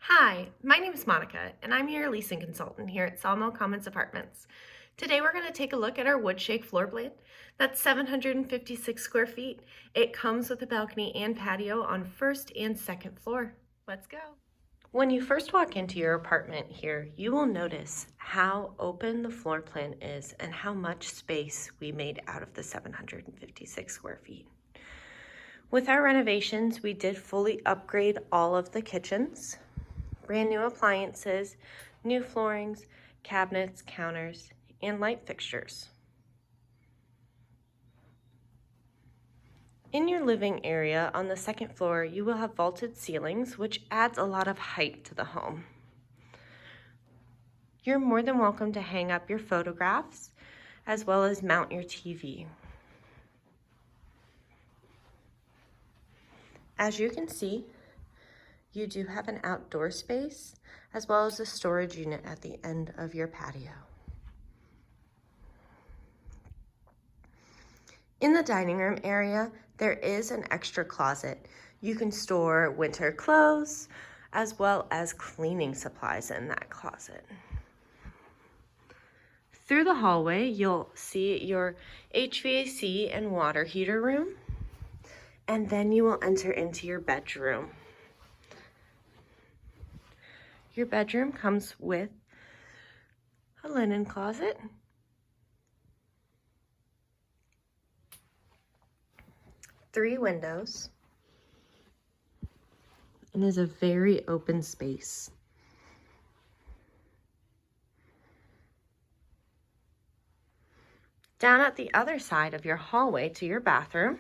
Hi, my name is Monica, and I'm your leasing consultant here at Sawmill Commons Apartments. Today we're going to take a look at our Woodshake floor plan. That's 756 square feet. It comes with a balcony and patio on first and second floor. Let's go. When you first walk into your apartment here, you will notice how open the floor plan is and how much space we made out of the 756 square feet. With our renovations, we did fully upgrade all of the kitchens. Brand new appliances, new floorings, cabinets, counters, and light fixtures. In your living area on the second floor, you will have vaulted ceilings, which adds a lot of height to the home. You're more than welcome to hang up your photographs as well as mount your TV. As you can see, you do have an outdoor space as well as a storage unit at the end of your patio. In the dining room area, there is an extra closet. You can store winter clothes as well as cleaning supplies in that closet. Through the hallway, you'll see your HVAC and water heater room, and then you will enter into your bedroom. Your bedroom comes with a linen closet, three windows, and is a very open space. Down at the other side of your hallway to your bathroom,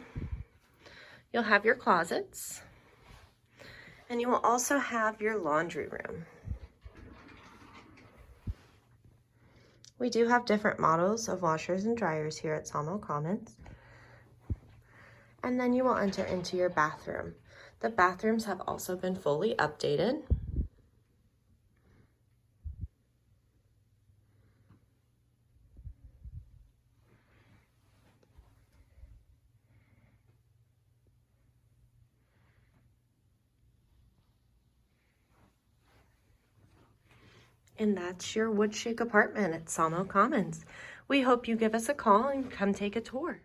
you'll have your closets, and you will also have your laundry room. We do have different models of washers and dryers here at Sawmill Commons. And then you will enter into your bathroom. The bathrooms have also been fully updated. And that's your Woodshake apartment at Sawmill Commons. We hope you give us a call and come take a tour.